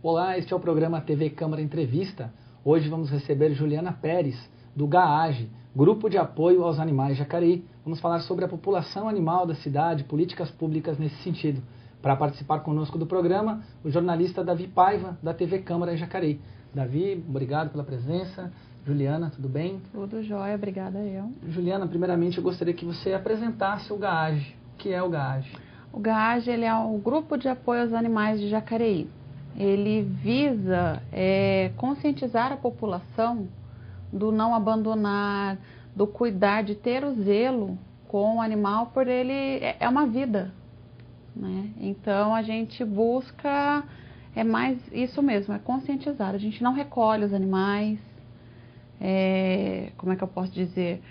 Olá, este é o programa TV Câmara Entrevista. Hoje vamos receber Juliana Pérez, do GAAGE, Grupo de Apoio aos Animais Jacareí. Vamos falar sobre a população animal da cidade, políticas públicas nesse sentido. Para participar conosco do programa, o jornalista Davi Paiva, da TV Câmara Jacareí. Davi, obrigado pela presença. Juliana, tudo bem? Tudo jóia, obrigada eu. Juliana, primeiramente eu gostaria que você apresentasse o GAAGE. O que é o GAAGE? O GAAGE ele é o Grupo de Apoio aos Animais de Jacareí. Ele visa conscientizar a população do não abandonar, do cuidar, de ter o zelo com o animal, por ele é uma vida, né? Então a gente busca, mais isso mesmo, é conscientizar. A gente não recolhe os animais, como é que eu posso dizer?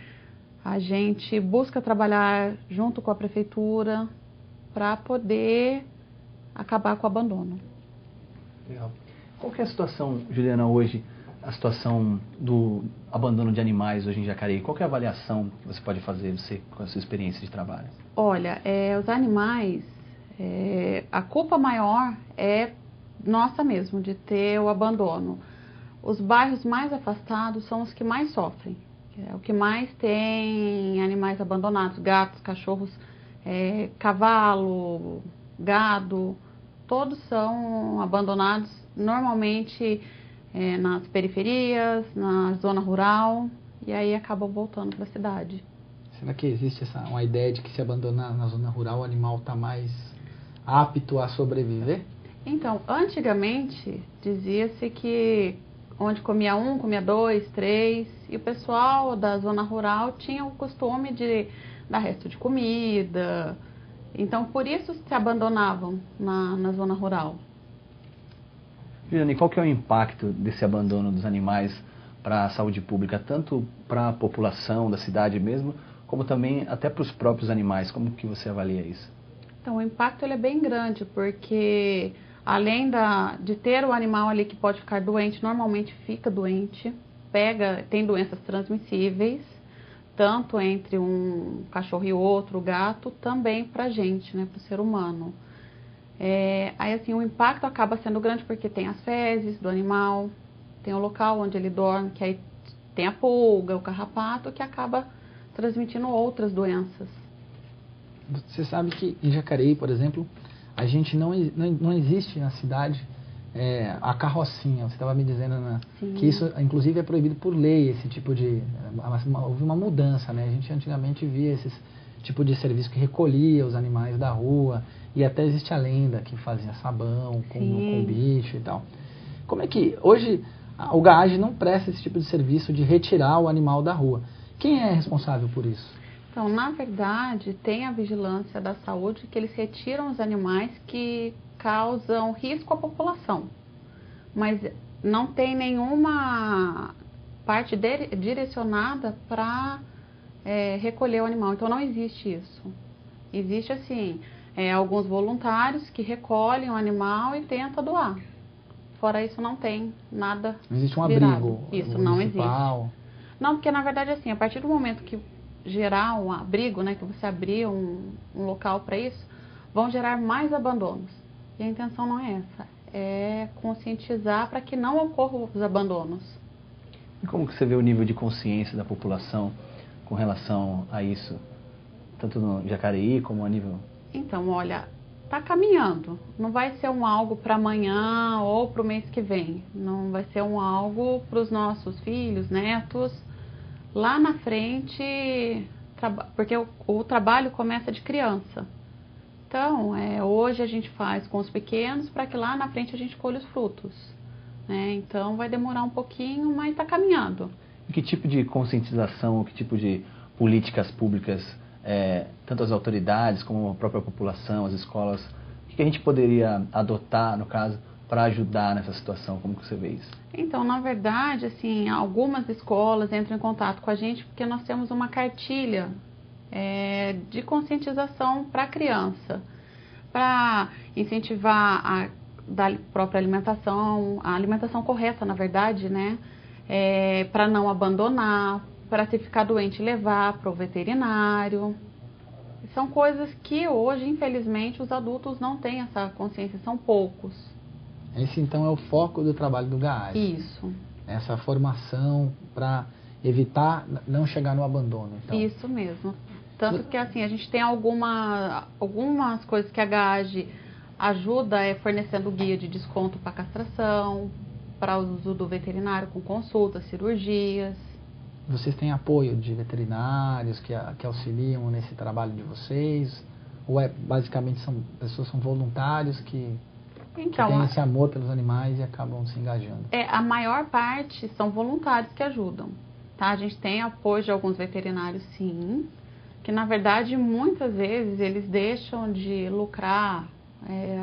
A gente busca trabalhar junto com a prefeitura para poder acabar com o abandono. Legal. Qual que é a situação, Juliana, hoje, a situação do abandono de animais hoje em Jacareí? Qual que é a avaliação que você pode fazer, você, com a sua experiência de trabalho? Olha, os animais, a culpa maior é nossa mesmo, de ter o abandono. Os bairros mais afastados são os que mais sofrem. É o que mais tem animais abandonados, gatos, cachorros, cavalo, gado, todos são abandonados normalmente nas periferias, na zona rural, e aí acabam voltando para a cidade. Será que existe uma ideia de que se abandonar na zona rural o animal está mais apto a sobreviver? Então, antigamente dizia-se que onde comia um, comia dois, três, e o pessoal da zona rural tinha o costume de dar resto de comida. Então, por isso se abandonavam na zona rural. Juliana, e qual que é o impacto desse abandono dos animais para a saúde pública, tanto para a população da cidade mesmo, como também até para os próprios animais? Como que você avalia isso? Então, o impacto ele é bem grande, porque além de ter o animal ali que pode ficar doente, normalmente fica doente, tem doenças transmissíveis, tanto entre um cachorro e outro, o gato, também para a gente, né, para o ser humano. Aí assim, o impacto acaba sendo grande porque tem as fezes do animal, tem o local onde ele dorme, que aí tem a pulga, o carrapato, que acaba transmitindo outras doenças. Você sabe que em Jacareí, por exemplo, a gente não existe na cidade a carrocinha. Você estava me dizendo, né, que isso inclusive é proibido por lei, esse tipo de... Houve uma mudança, né? A gente antigamente via esse tipo de serviço que recolhia os animais da rua, e até existe a lenda que fazia sabão com bicho e tal. Como é que hoje o GAAGE não presta esse tipo de serviço de retirar o animal da rua? Quem é responsável por isso? Então, na verdade, tem a vigilância da saúde, que eles retiram os animais que causam risco à população. Mas não tem nenhuma parte direcionada para recolher o animal. Então, não existe isso. Existe, assim, alguns voluntários que recolhem o animal e tentam doar. Fora isso, não tem nada. Não existe um virado. abrigo Isso, municipal. não existe. Não, porque, na verdade, assim, a partir do momento que gerar um abrigo, né, que você abrir um local para isso, vão gerar mais abandonos. E a intenção não é essa, é conscientizar para que não ocorram os abandonos. E como que você vê o nível de consciência da população com relação a isso, tanto no Jacareí como a nível... Então, olha, está caminhando. Não vai ser algo para amanhã ou para o mês que vem. Não vai ser algo para os nossos filhos, netos. Lá na frente, porque o trabalho começa de criança. Então, hoje a gente faz com os pequenos para que lá na frente a gente colhe os frutos, né? Então, vai demorar um pouquinho, mas está caminhando. E que tipo de conscientização, que tipo de políticas públicas, tanto as autoridades como a própria população, as escolas, o que a gente poderia adotar, no caso, para ajudar nessa situação? Como que você vê isso? Então, na verdade, assim, algumas escolas entram em contato com a gente porque nós temos uma cartilha de conscientização para a criança, para incentivar da própria alimentação, a alimentação correta, na verdade, né? Para não abandonar, para se ficar doente levar para o veterinário. São coisas que hoje, infelizmente, os adultos não têm essa consciência, são poucos. Esse, então, é o foco do trabalho do GAAD. Isso. Essa formação para evitar não chegar no abandono. Então. Isso mesmo. Tanto que, assim, a gente tem algumas coisas que a GAAD ajuda, fornecendo guia de desconto para castração, para uso do veterinário com consultas, cirurgias. Vocês têm apoio de veterinários que auxiliam nesse trabalho de vocês? Ou basicamente pessoas são voluntários que têm esse amor pelos animais e acabam se engajando? A maior parte são voluntários que ajudam. Tá? A gente tem apoio de alguns veterinários, sim, que na verdade muitas vezes eles deixam de lucrar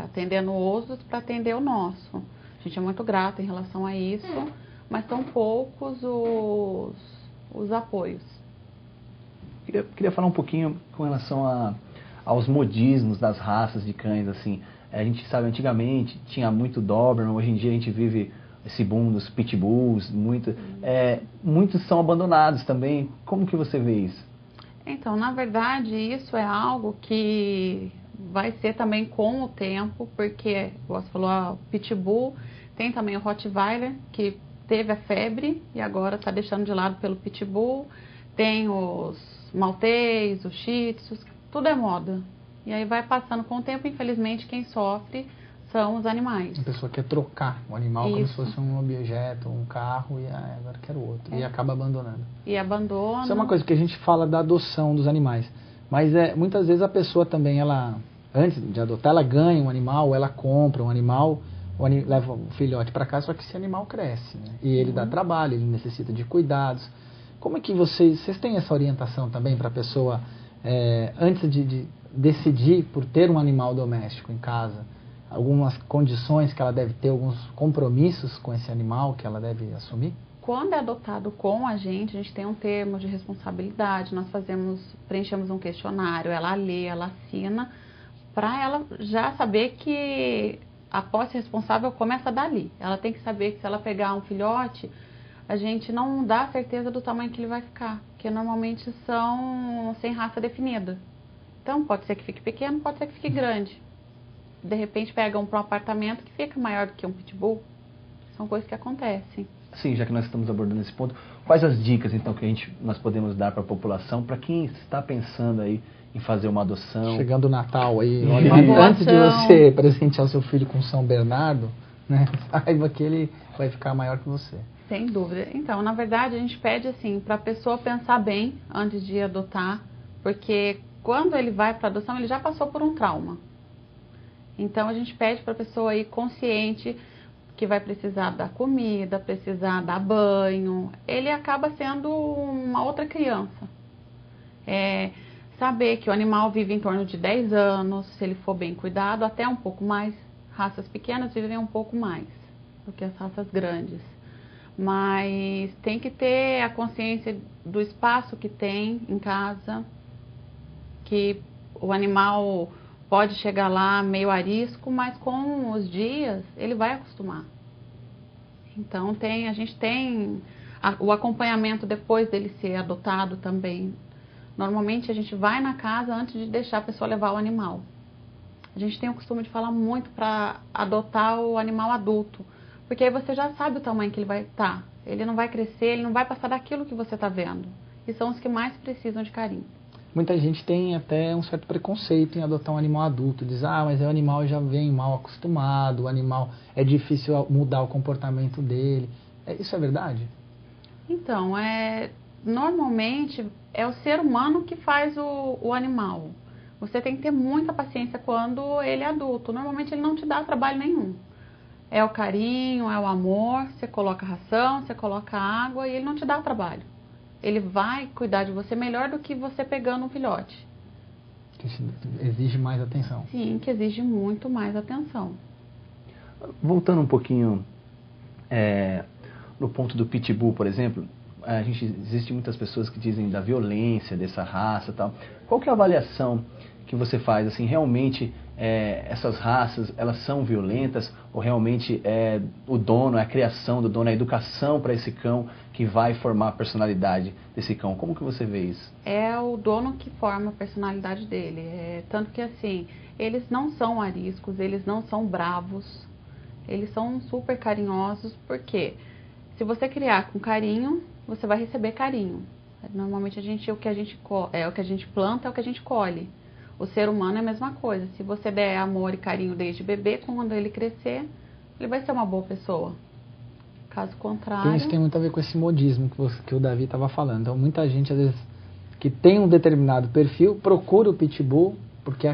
atendendo outros para atender o nosso. A gente é muito grato em relação a isso, mas são poucos os apoios. Queria falar um pouquinho com relação aos modismos das raças de cães, assim. A gente sabe, antigamente tinha muito Doberman, hoje em dia a gente vive esse boom dos Pitbulls, muitos são abandonados também. Como que você vê isso? Então, na verdade, isso é algo que vai ser também com o tempo, porque, você falou, o Pitbull, tem também o Rottweiler, que teve a febre e agora está deixando de lado pelo Pitbull, tem os Maltês, os Shih Tzus, tudo é moda. E aí vai passando com o tempo, infelizmente, quem sofre são os animais. A pessoa quer trocar o animal como se fosse um objeto, um carro, e agora quer o outro. E acaba abandonando. E abandona. Isso é uma coisa que a gente fala da adoção dos animais. Mas muitas vezes a pessoa também, antes de adotar, ela ganha um animal, ela compra um animal, leva o filhote para casa, só que esse animal cresce, né? E ele dá trabalho, ele necessita de cuidados. Como é que vocês têm essa orientação também para a pessoa, antes de decidir por ter um animal doméstico em casa, algumas condições que ela deve ter, alguns compromissos com esse animal que ela deve assumir? Quando é adotado com a gente tem um termo de responsabilidade, nós preenchemos um questionário, ela lê, ela assina, para ela já saber que a posse responsável começa dali. Ela tem que saber que se ela pegar um filhote, a gente não dá certeza do tamanho que ele vai ficar, porque normalmente são sem raça definida. Então, pode ser que fique pequeno, pode ser que fique grande. De repente, pegam para um apartamento que fica maior do que um pitbull. São coisas que acontecem. Sim, já que nós estamos abordando esse ponto, quais as dicas, então, que nós podemos dar para a população, para quem está pensando aí em fazer uma adoção? Chegando o Natal aí, antes de você presentear o seu filho com São Bernardo, né, saiba que ele vai ficar maior que você. Sem dúvida. Então, na verdade, a gente pede assim para a pessoa pensar bem antes de adotar, porque quando ele vai para adoção, ele já passou por um trauma. Então, a gente pede para a pessoa ir consciente que vai precisar dar comida, precisar dar banho. Ele acaba sendo uma outra criança. Saber que o animal vive em torno de 10 anos, se ele for bem cuidado, até um pouco mais. Raças pequenas vivem um pouco mais do que as raças grandes. Mas tem que ter a consciência do espaço que tem em casa, que o animal pode chegar lá meio arisco, mas com os dias ele vai acostumar. Então a gente tem o acompanhamento depois dele ser adotado também. Normalmente a gente vai na casa antes de deixar a pessoa levar o animal. A gente tem o costume de falar muito para adotar o animal adulto, porque aí você já sabe o tamanho que ele vai estar. Ele não vai crescer, ele não vai passar daquilo que você está vendo. E são os que mais precisam de carinho. Muita gente tem até um certo preconceito em adotar um animal adulto. Diz, mas o animal já vem mal acostumado, o animal é difícil mudar o comportamento dele. Isso é verdade? Então, normalmente é o ser humano que faz o animal. Você tem que ter muita paciência quando ele é adulto. Normalmente ele não te dá trabalho nenhum. É o carinho, é o amor, você coloca ração, você coloca água e ele não te dá trabalho. Ele vai cuidar de você melhor do que você pegando um filhote. Que exige mais atenção. Sim, que exige muito mais atenção. Voltando um pouquinho no ponto do Pitbull, por exemplo, existe muitas pessoas que dizem da violência dessa raça e tal. Qual que é a avaliação que você faz? Assim, realmente essas raças, elas são violentas ou realmente o dono, a criação do dono, a educação para esse cão que vai formar a personalidade desse cão? Como que você vê isso? É o dono que forma a personalidade dele. Tanto que assim, eles não são ariscos, eles não são bravos. Eles são super carinhosos, porque se você criar com carinho, você vai receber carinho. Normalmente o que a gente planta é o que a gente colhe. O ser humano é a mesma coisa. Se você der amor e carinho desde bebê, quando ele crescer, ele vai ser uma boa pessoa. Caso contrário... Isso tem muito a ver com esse modismo que o Davi estava falando. Então, muita gente, às vezes, que tem um determinado perfil, procura o pitbull, porque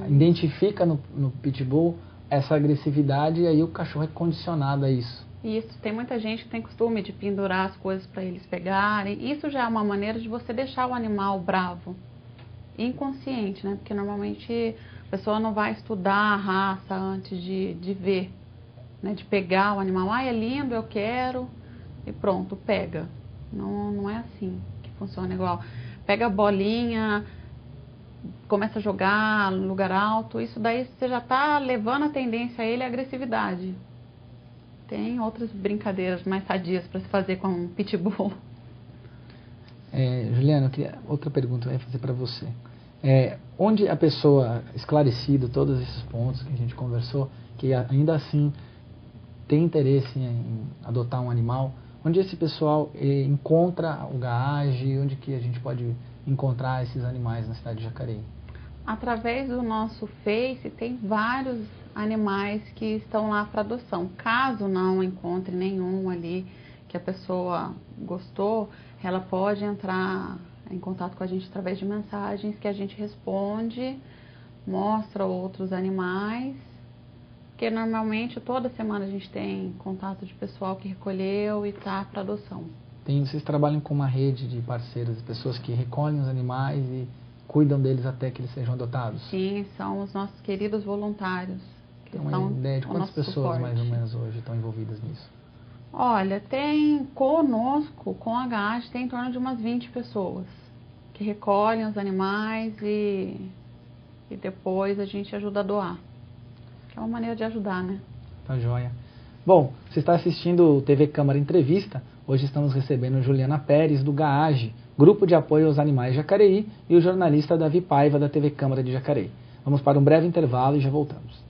identifica no pitbull essa agressividade, e aí o cachorro é condicionado a isso. Isso, tem muita gente que tem costume de pendurar as coisas para eles pegarem. Isso já é uma maneira de você deixar o animal bravo, inconsciente, né? Porque normalmente a pessoa não vai estudar a raça antes de ver, né? De pegar o animal. Ah, é lindo, eu quero, e pronto, pega. Não é assim que funciona igual. Pega a bolinha, começa a jogar no lugar alto, isso daí você já está levando a tendência a ele à agressividade. Tem outras brincadeiras mais sadias para se fazer com um pitbull. Juliana, eu queria outra pergunta eu ia fazer para você. Onde a pessoa, esclarecido todos esses pontos que a gente conversou, que ainda assim tem interesse em adotar um animal, onde esse pessoal encontra o Gaage, onde que a gente pode encontrar esses animais na cidade de Jacareí? Através do nosso Face tem vários animais que estão lá para adoção. Caso não encontre nenhum ali que a pessoa gostou, ela pode entrar em contato com a gente através de mensagens que a gente responde, mostra outros animais, porque normalmente toda semana a gente tem contato de pessoal que recolheu e está para adoção. Vocês trabalham com uma rede de parceiros, de pessoas que recolhem os animais e cuidam deles até que eles sejam adotados? Sim, são os nossos queridos voluntários. Tem uma ideia de quantas pessoas mais ou menos hoje estão envolvidas nisso? Olha, tem conosco, com a Gaage, tem em torno de umas 20 pessoas que recolhem os animais e depois a gente ajuda a doar. Que é uma maneira de ajudar, né? Tá joia. Bom, você está assistindo o TV Câmara Entrevista. Hoje estamos recebendo Juliana Pérez, do Gaage, Grupo de Apoio aos Animais Jacareí, e o jornalista Davi Paiva, da TV Câmara de Jacareí. Vamos para um breve intervalo e já voltamos.